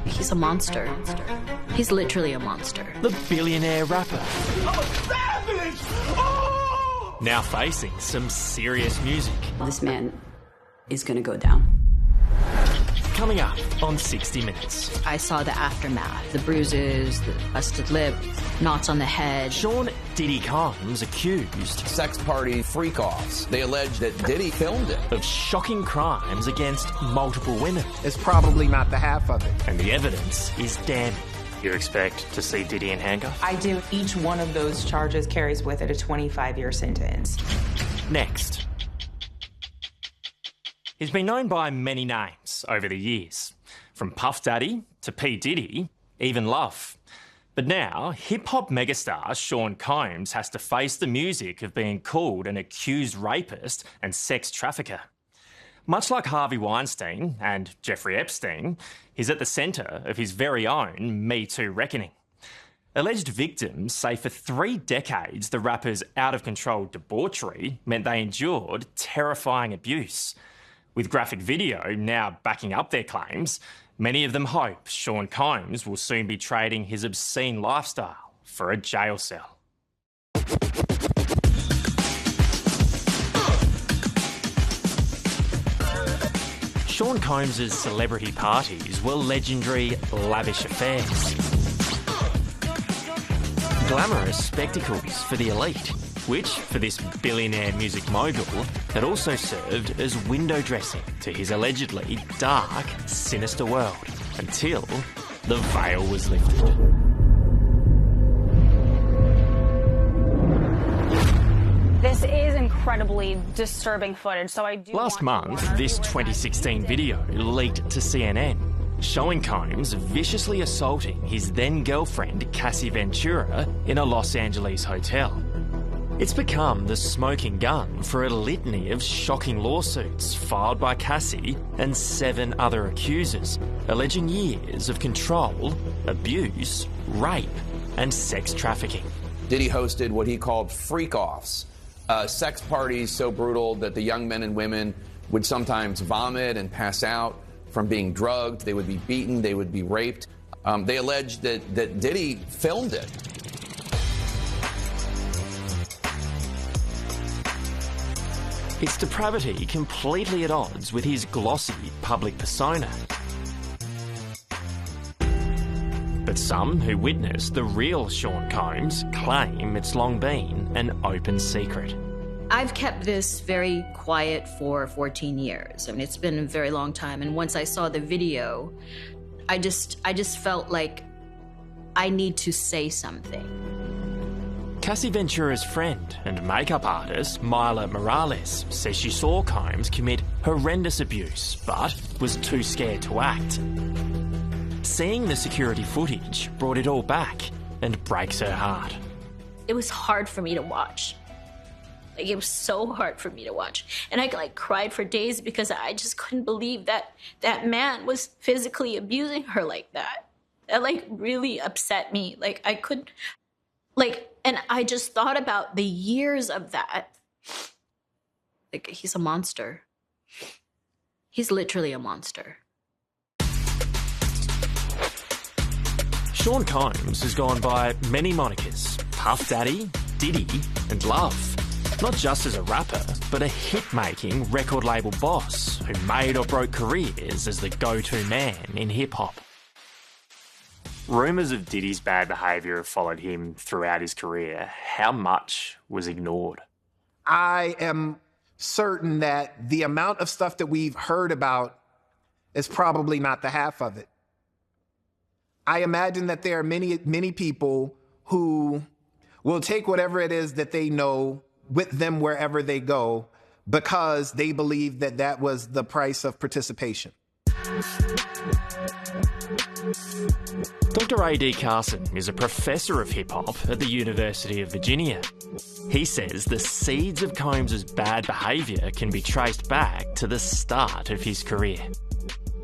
He's a monster. He's literally a monster. The billionaire rapper. I'm a savage! Oh! Now facing some serious music. This man is gonna go down. Coming up on 60 Minutes. I saw the aftermath, the bruises, the busted lip, knots on the head. Sean Diddy Combs accused sex party freak-offs. They allege that Diddy filmed it. of shocking crimes against multiple women. It's probably not the half of it. And the evidence is damning. You expect to see Diddy in handcuffs? I do. Each one of those charges carries with it a 25-year sentence. Next. He's been known by many names over the years, from Puff Daddy to P Diddy, even Love. But now, hip-hop megastar Sean Combs has to face the music of being called an accused rapist and sex trafficker. Much like Harvey Weinstein and Jeffrey Epstein, he's at the centre of his very own Me Too reckoning. Alleged victims say for 3 decades the rapper's out-of-control debauchery meant they endured terrifying abuse. With graphic video now backing up their claims, many of them hope Sean Combs will soon be trading his obscene lifestyle for a jail cell. Sean Combs' celebrity parties were legendary, lavish affairs. Glamorous spectacles for the elite, which, for this billionaire music mogul, had also served as window dressing to his allegedly dark, sinister world, until the veil was lifted. This is incredibly disturbing footage, so I do Last month, this 2016 video leaked to CNN, showing Combs viciously assaulting his then-girlfriend Cassie Ventura in a Los Angeles hotel. It's become the smoking gun for a litany of shocking lawsuits filed by Cassie and 7 other accusers, alleging years of control, abuse, rape, and sex trafficking. Diddy hosted what he called freak-offs, sex parties so brutal that the young men and women would sometimes vomit and pass out from being drugged. They would be beaten. They would be raped. They alleged that Diddy filmed it. Its depravity completely at odds with his glossy public persona. But some who witnessed the real Sean Combs claim it's long been an open secret. I've kept this very quiet for 14 years. I mean, it's been a very long time. And once I saw the video, I just felt like I need to say something. Cassie Ventura's friend and makeup artist, Myla Morales, says she saw Combs commit horrendous abuse, but was too scared to act. Seeing the security footage brought it all back and breaks her heart. It was hard for me to watch. Like, it was so hard for me to watch. And I cried for days because I just couldn't believe that that man was physically abusing her like that. That really upset me. And I just thought about the years of that. He's a monster. He's literally a monster. Sean Combs has gone by many monikers: Puff Daddy, Diddy, and Love. Not just as a rapper, but a hit-making record label boss who made or broke careers as the go-to man in hip-hop. Rumours of Diddy's bad behaviour have followed him throughout his career. How much was ignored? I am certain that the amount of stuff that we've heard about is probably not the half of it. I imagine that there are many, many people who will take whatever it is that they know with them wherever they go because they believe that that was the price of participation. Dr. A.D. Carson is a professor of hip-hop at the University of Virginia. He says the seeds of Combs' bad behaviour can be traced back to the start of his career.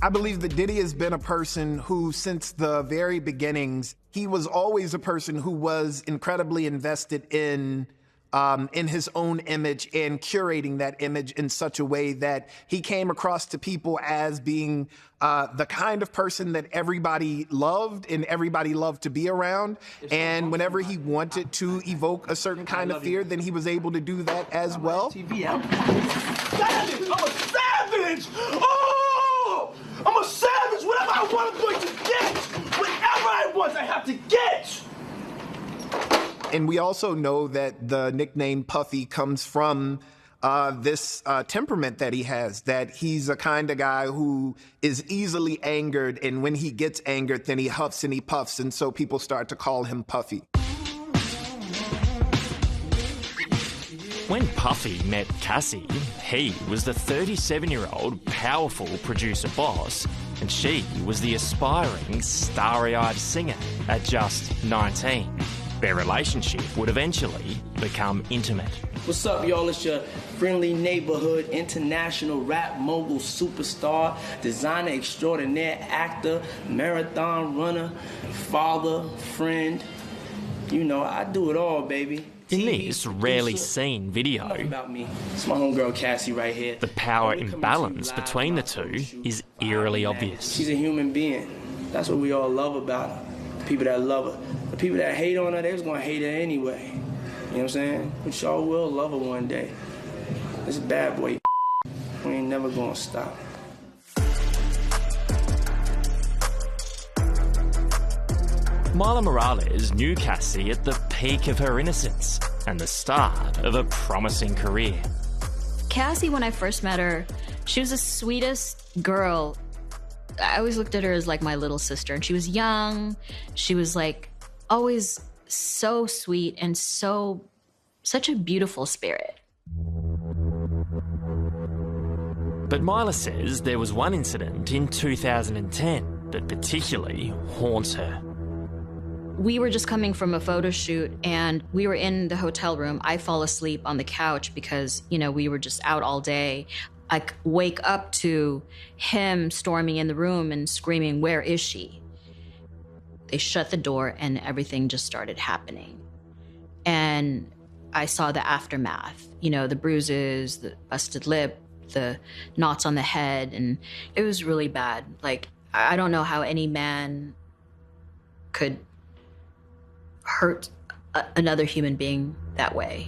I believe that Diddy has been a person who, since the very beginnings, he was always a person who was incredibly invested in in his own image and curating that image in such a way that he came across to people as being the kind of person that everybody loved and everybody loved to be around. And whenever he wanted to evoke a certain kind of fear, then he was able to do that as well. Savage! I'm a savage! Oh! I'm a savage! Whatever I want, I'm going to get! Whatever I want, I have to get! And we also know that the nickname Puffy comes from this temperament that he has, that he's a kind of guy who is easily angered, and when he gets angered, then he huffs and he puffs, and so people start to call him Puffy. When Puffy met Cassie, he was the 37-year-old powerful producer boss, and she was the aspiring, starry-eyed singer at just 19. Their relationship would eventually become intimate. What's up, y'all? It's your friendly neighborhood international rap mogul superstar, designer extraordinaire, actor, marathon runner, father, friend. You know, I do it all, baby. In this rarely seen video, about me. It's my homegirl Cassie right here. The power imbalance between the two is eerily obvious. She's a human being. That's what we all love about her. The people that love her. The people that hate on her, they was gonna hate her anyway. You know what I'm saying? But y'all will love her one day. This bad boy, we ain't never gonna stop. Mila Morales knew Cassie at the peak of her innocence and the start of a promising career. Cassie, when I first met her, she was the sweetest girl. I always looked at her as like my little sister, and she was young. She was like always so sweet and such a beautiful spirit. But Mila says there was one incident in 2010 that particularly haunts her. We were just coming from a photo shoot, and we were in the hotel room. I fall asleep on the couch because, you know, we were just out all day. I wake up to him storming in the room and screaming, "Where is she?" They shut the door and everything just started happening. And I saw the aftermath, you know, the bruises, the busted lip, the knots on the head, and it was really bad. Like, I don't know how any man could hurt another human being that way.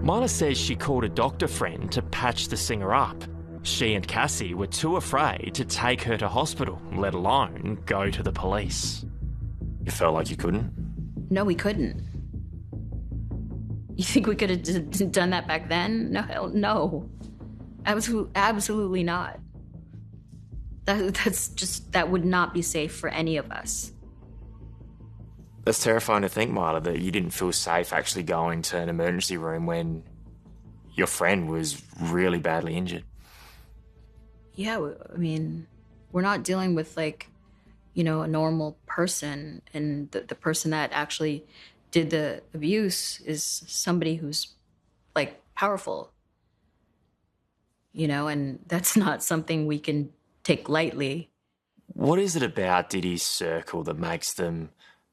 Mila says she called a doctor friend to patch the singer up. She and Cassie were too afraid to take her to hospital, let alone go to the police. You felt like you couldn't? No, we couldn't. You think we could have done that back then? No. Absolutely not. That would not be safe for any of us. That's terrifying to think, Mila, that you didn't feel safe actually going to an emergency room when your friend was really badly injured. Yeah, I mean, we're not dealing with, like, you know, a normal person, and the person that actually did the abuse is somebody who's, like, powerful. You know, and that's not something we can take lightly. What is it about Diddy's circle that makes them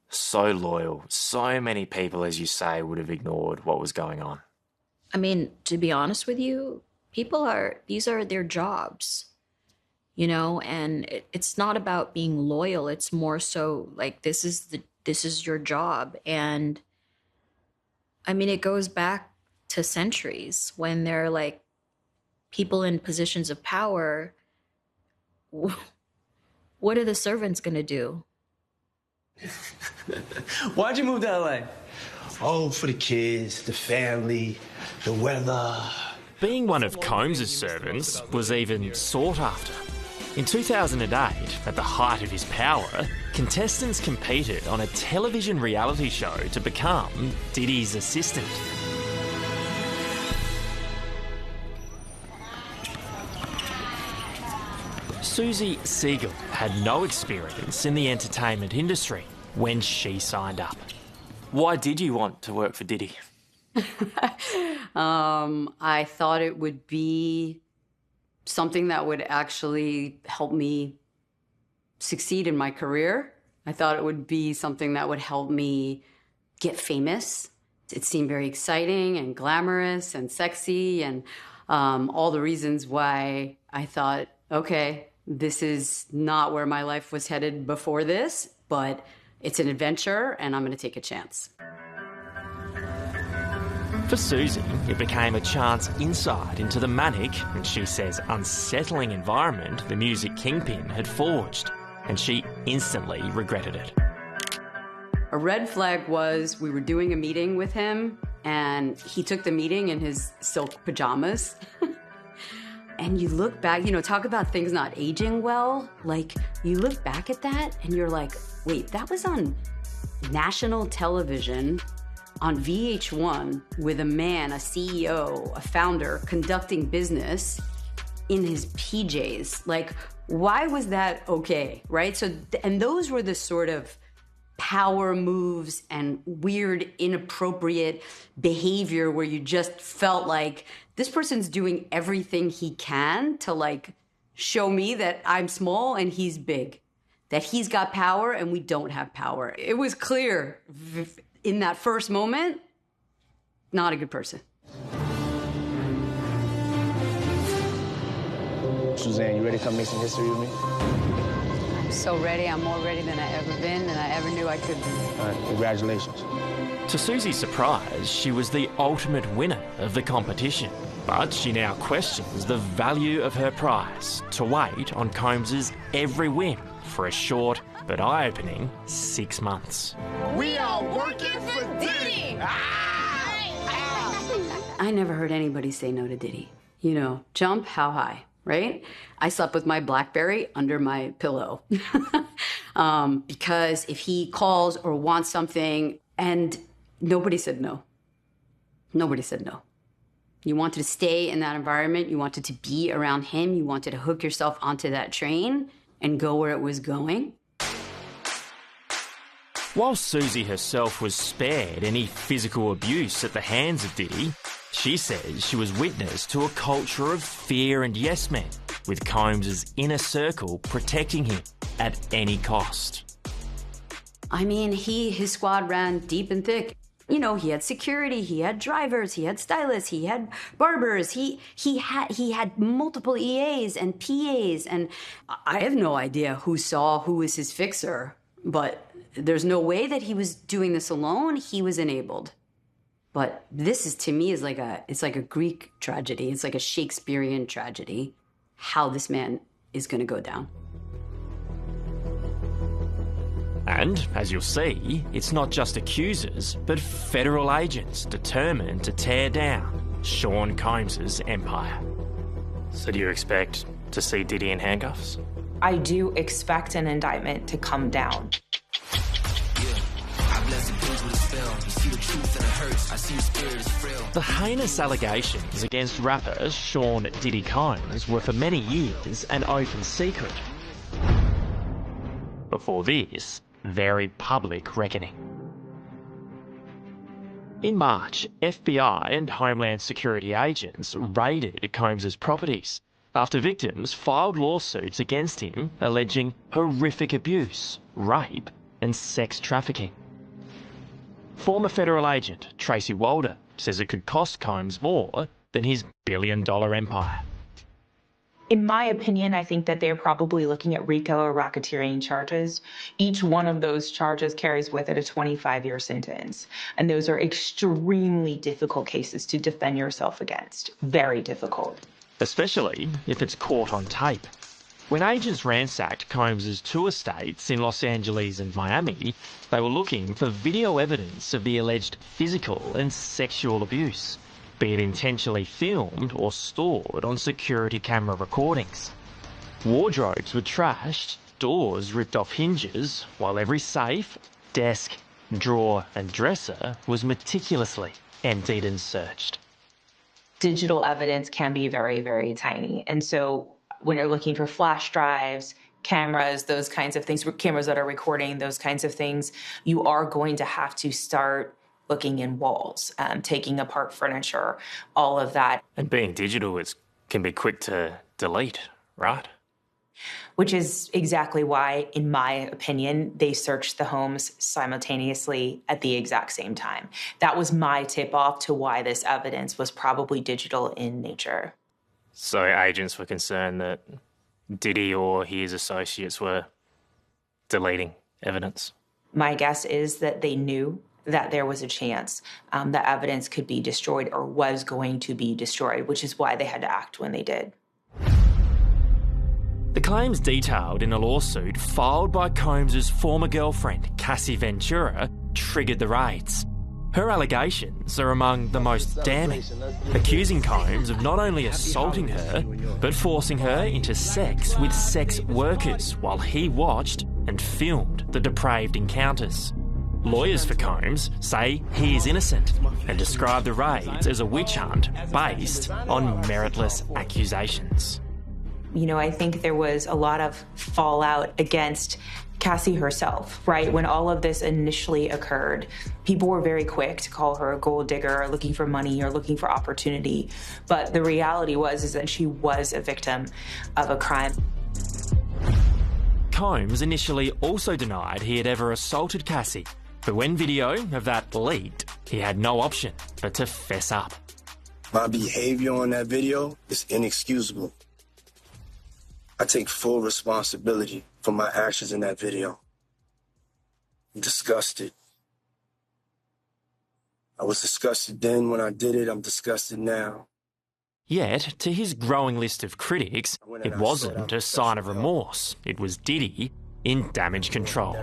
so loyal? So many people, as you say, would have ignored what was going on. I mean, to be honest with you, these are their jobs, you know, and it's not about being loyal. It's more so like, this is your job. And I mean, it goes back to centuries when they're like people in positions of power. What are the servants going to do? Why'd you move to LA? Oh, for the kids, the family, the weather. Being one of Combs' servants was even sought after. In 2008, at the height of his power, contestants competed on a television reality show to become Diddy's assistant. Susie Siegel had no experience in the entertainment industry when she signed up. Why did you want to work for Diddy? I thought it would be something that would actually help me succeed in my career. I thought it would be something that would help me get famous It seemed very exciting and glamorous and sexy and all the reasons why I thought, okay, this is not where my life was headed before this, but it's an adventure and I'm going to take a chance. For Susie, it became a chance insight into the manic, and she says unsettling environment the music kingpin had forged, and she instantly regretted it. A red flag was we were doing a meeting with him, and he took the meeting in his silk pajamas. And you look back, talk about things not aging well. Like, you look back at that and you're like, wait, that was on national television on VH1 with a man, a CEO, a founder, conducting business in his PJs. Like, why was that okay, right? So, and those were the sort of power moves and weird, inappropriate behavior where you just felt like this person's doing everything he can to like show me that I'm small and he's big, that he's got power and we don't have power. It was clear in that first moment, not a good person. Suzanne, you ready to come make some history with me? I'm so ready. I'm more ready than I ever been, and I ever knew I could be. All right, congratulations. To Susie's surprise, she was the ultimate winner of the competition. But she now questions the value of her prize to wait on Combs's every whim for a short but eye-opening 6 months. We are working for Diddy! I never heard anybody say no to Diddy. Jump how high, right? I slept with my BlackBerry under my pillow. Because if he calls or wants something, and nobody said no. Nobody said no. You wanted to stay in that environment. You wanted to be around him. You wanted to hook yourself onto that train and go where it was going. While Susie herself was spared any physical abuse at the hands of Diddy, she says she was witness to a culture of fear and yes men, with Combs's inner circle protecting him at any cost. I mean, his squad ran deep and thick. He had security, he had drivers, he had stylists, he had barbers, he had multiple EAs and PAs, and I have no idea who was his fixer, but there's no way that he was doing this alone. He was enabled. But this is, to me, it's like a Greek tragedy. It's like a Shakespearean tragedy, how this man is going to go down. And, as you'll see, it's not just accusers, but federal agents determined to tear down Sean Combs's empire. So do you expect to see Diddy in handcuffs? I do expect an indictment to come down. The heinous allegations against rapper Sean Diddy Combs were for many years an open secret. Before this very public reckoning. In March, FBI and Homeland Security agents raided Combs's properties after victims filed lawsuits against him alleging horrific abuse, rape and sex trafficking. Former federal agent Tracy Walder says it could cost Combs more than his billion-dollar empire. In my opinion, I think that they're probably looking at RICO or racketeering charges. Each one of those charges carries with it a 25-year sentence. And those are extremely difficult cases to defend yourself against. Very difficult. Especially if it's caught on tape. When agents ransacked Combs's two estates in Los Angeles and Miami, they were looking for video evidence of the alleged physical and sexual abuse, be it intentionally filmed or stored on security camera recordings. Wardrobes were trashed, doors ripped off hinges, while every safe, desk, drawer and dresser was meticulously emptied and searched. Digital evidence can be very, very tiny. And so when you're looking for flash drives, cameras, those kinds of things, cameras that are recording, those kinds of things, you are going to have to start looking in walls, taking apart furniture, all of that. And being digital, it can be quick to delete, right? which is exactly why, in my opinion, they searched the homes simultaneously at the exact same time. That was my tip-off to why this evidence was probably digital in nature. So agents were concerned that Diddy or his associates were deleting evidence? My guess is that they knew that there was a chance that evidence could be destroyed or was going to be destroyed, which is why they had to act when they did. The claims detailed in a lawsuit filed by Combs's former girlfriend, Cassie Ventura, triggered the raids. Her allegations are among the most damning, accusing Combs of not only assaulting her, but forcing her into sex with sex workers while he watched and filmed the depraved encounters. Lawyers for Combs say he is innocent and describe the raids as a witch hunt based on meritless accusations. You know, I think there was a lot of fallout against Cassie herself, right? When all of this initially occurred, people were very quick to call her a gold digger or looking for money or looking for opportunity. But the reality is that she was a victim of a crime. Combs initially also denied he had ever assaulted Cassie, but when video of that leaked, he had no option but to fess up. My behavior on that video is inexcusable. I take full responsibility for my actions in that video. I'm disgusted. I was disgusted then when I did it. I'm disgusted now. Yet, to his growing list of critics, it wasn't a sign of remorse. It was Diddy in damage control.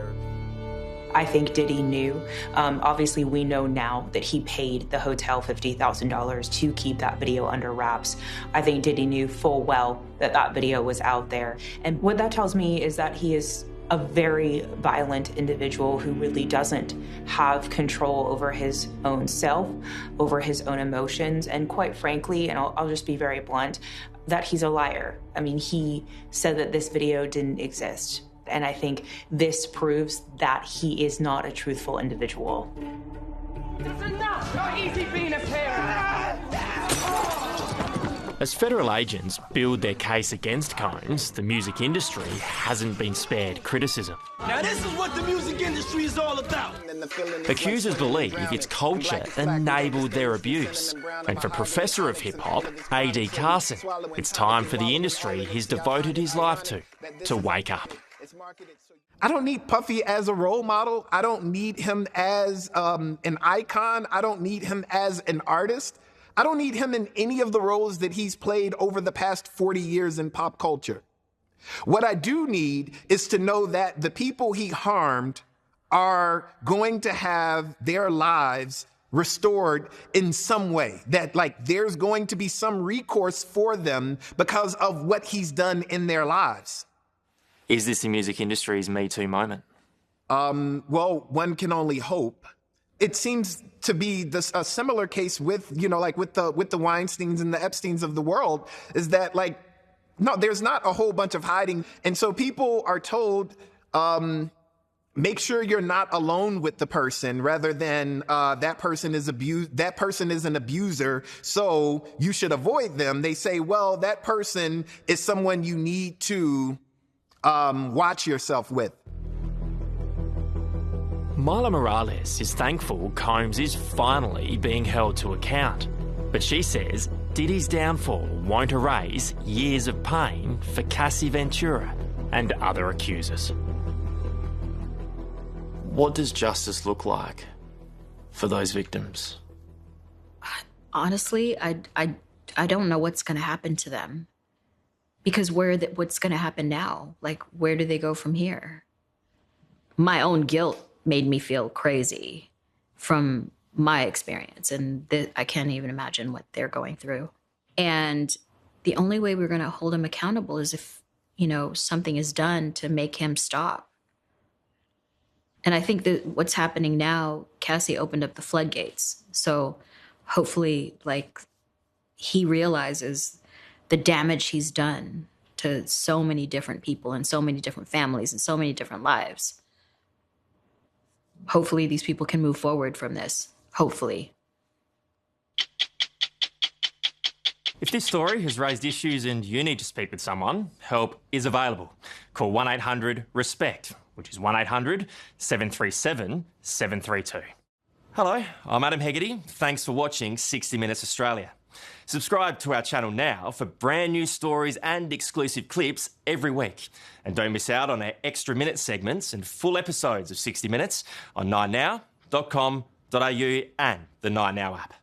I think Diddy knew. Obviously, we know now that he paid the hotel $50,000 to keep that video under wraps. I think Diddy knew full well that that video was out there. And what that tells me is that he is a very violent individual who really doesn't have control over his own self, over his own emotions, and quite frankly, and I'll just be very blunt, that he's a liar. I mean, he said that this video didn't exist. And I think this proves that he is not a truthful individual. As federal agents build their case against Combs, the music industry hasn't been spared criticism. Now this is what the music industry is all about. Accusers believe its culture enabled their abuse. And for Professor of Hip Hop, A.D. Carson, it's time for the industry he's devoted his life to wake up. I don't need Puffy as a role model. I don't need him as an icon. I don't need him as an artist. I don't need him in any of the roles that he's played over the past 40 years in pop culture. What I do need is to know that the people he harmed are going to have their lives restored in some way, that like there's going to be some recourse for them because of what he's done in their lives. Is this the music industry's Me Too moment? Well, one can only hope. It seems to be a similar case with, with the Weinsteins and the Epsteins of the world, is that like, no, there's not a whole bunch of hiding. And so people are told, make sure you're not alone with the person rather than that person is an abuser, so you should avoid them. They say, well, that person is someone you need to watch yourself with. Mila Morales is thankful Combs is finally being held to account. But she says Diddy's downfall won't erase years of pain for Cassie Ventura and other accusers. What does justice look like for those victims? Honestly, I don't know what's going to happen to them. Because what's going to happen now? Like, where do they go from here? My own guilt made me feel crazy from my experience. And I can't even imagine what they're going through. And the only way we're going to hold him accountable is if, something is done to make him stop. And I think that what's happening now, Cassie opened up the floodgates. So hopefully, he realizes the damage he's done to so many different people and so many different families and so many different lives. Hopefully these people can move forward from this. Hopefully. If this story has raised issues and you need to speak with someone, help is available. Call 1-800-RESPECT, which is 1-800-737-732. Hello, I'm Adam Hegarty. Thanks for watching 60 Minutes Australia. Subscribe to our channel now for brand new stories and exclusive clips every week. And don't miss out on our extra minute segments and full episodes of 60 Minutes on 9now.com.au and the 9Now app.